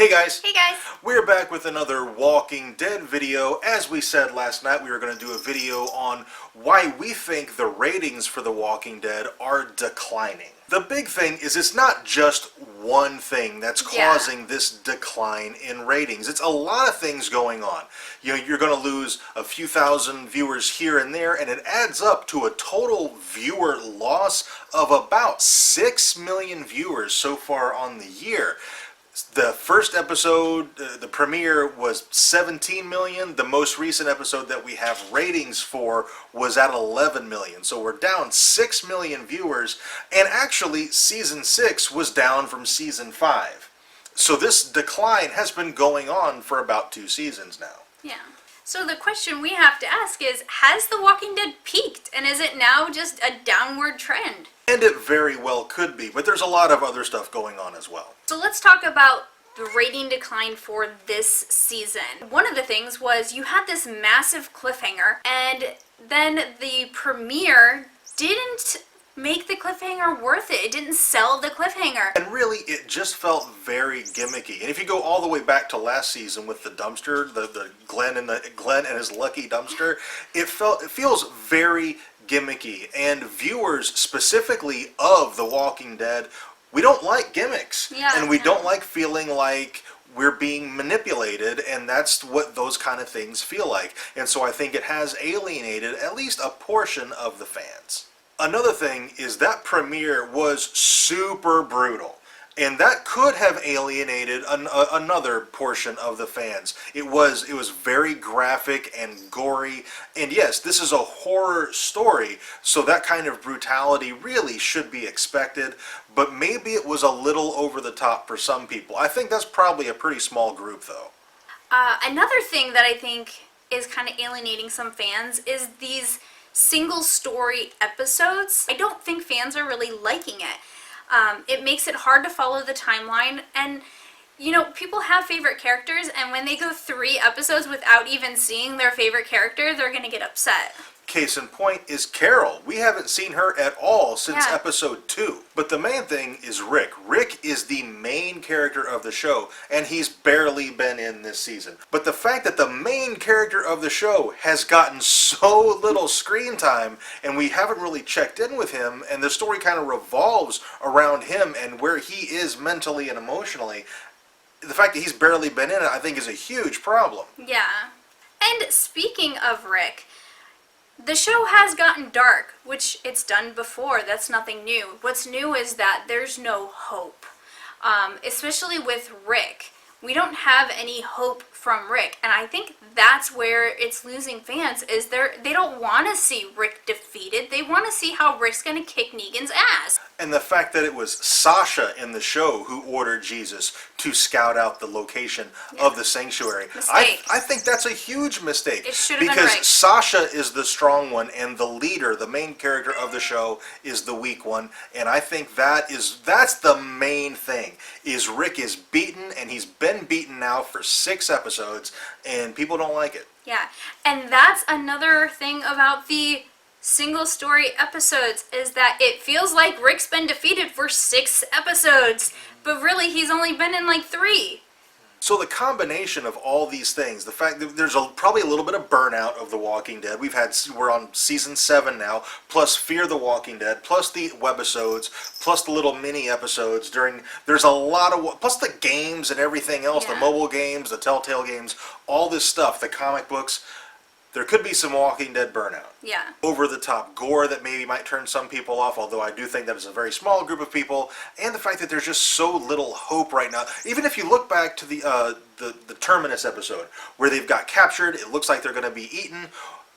Hey guys! Hey guys! We're back with another Walking Dead video. As we said last night, we were going to do a video on why we think the ratings for The Walking Dead are declining. The big thing is it's not just one thing that's causing this decline in ratings. It's a lot of things going on. You know, you're going to lose a few thousand viewers here and there, and it adds up to a total viewer loss of about 6 million viewers so far on the year. The first episode, the premiere, was 17 million. The most recent episode that we have ratings for was at 11 million. So we're down 6 million viewers. And actually, Season 6 was down from Season 5. So this decline has been going on for about 2 seasons now. Yeah. So the question we have to ask is, has The Walking Dead peaked? And is it now just a downward trend? And it very well could be, but there's a lot of other stuff going on as well. So let's talk about the rating decline for this season. One of the things was you had this massive cliffhanger, and then the premiere didn't make the cliffhanger worth it. It didn't sell the cliffhanger. And really, it just felt very gimmicky. And if you go all the way back to last season with the dumpster, the Glenn and his lucky dumpster, it feels very gimmicky. And viewers specifically of The Walking Dead, we don't like gimmicks. And we don't like feeling like we're being manipulated, and that's what those kind of things feel like. And so I think it has alienated at least a portion of the fans. Another thing is that premiere was super brutal, and that could have alienated another portion of the fans. It was very graphic and gory, and yes, this is a horror story, so that kind of brutality really should be expected, but maybe it was a little over the top for some people. I think that's probably a pretty small group, though. Another thing that I think is kind of alienating some fans is these single story episodes. I don't think fans are really liking it. It makes it hard to follow the timeline, and you know, people have favorite characters, and when they go 3 episodes without even seeing their favorite character, they're gonna get upset. Case in point is Carol. We haven't seen her at all since episode 2. But the main thing is Rick. Rick is the main character of the show, and he's barely been in this season. But the fact that the main character of the show has gotten so little screen time, and we haven't really checked in with him, and the story kind of revolves around him and where he is mentally and emotionally, the fact that he's barely been in it, I think, is a huge problem. Yeah. And speaking of Rick, the show has gotten dark, which it's done before. That's nothing new. What's new is that there's no hope. Especially with Rick. We don't have any hope from Rick, and I think that's where it's losing fans, is they don't want to see Rick defeated. They want to see how Rick's going to kick Negan's ass. And the fact that it was Sasha in the show who ordered Jesus to scout out the location of the sanctuary. I think that's a huge mistake. It should have been Because Rick. Sasha is the strong one, and the leader, the main character of the show, is the weak one. And I think that's the main thing, is Rick is beaten, and he's been beaten now for 6 episodes, and people don't like it. Yeah, and that's another thing about the single story episodes, is that it feels like Rick's been defeated for 6 episodes, but really he's only been in like 3. So the combination of all these things, the fact that there's probably a little bit of burnout of The Walking Dead. We're on season 7 now, plus Fear the Walking Dead, plus the webisodes, plus the little mini episodes there's a lot of, plus the games and everything else, the mobile games, the Telltale games, all this stuff, the comic books. There could be some Walking Dead burnout. Yeah. Over the top gore that maybe might turn some people off, although I do think that it's a very small group of people, and the fact that there's just so little hope right now. Even if you look back to the Terminus episode, where they've got captured, it looks like they're going to be eaten.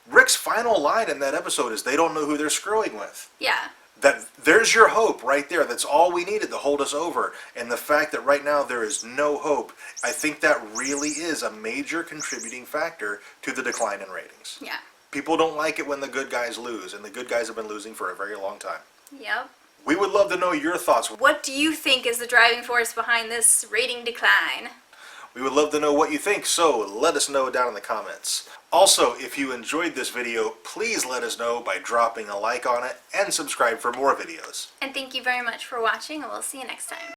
Rick's final line in that episode is they don't know who they're screwing with. Yeah. There's your hope right there. That's all we needed to hold us over. And the fact that right now there is no hope, I think that really is a major contributing factor to the decline in ratings. Yeah. People don't like it when the good guys lose, and the good guys have been losing for a very long time. Yep. We would love to know your thoughts. What do you think is the driving force behind this rating decline? We would love to know what you think, so let us know down in the comments. Also, if you enjoyed this video, please let us know by dropping a like on it and subscribe for more videos. And thank you very much for watching, and we'll see you next time.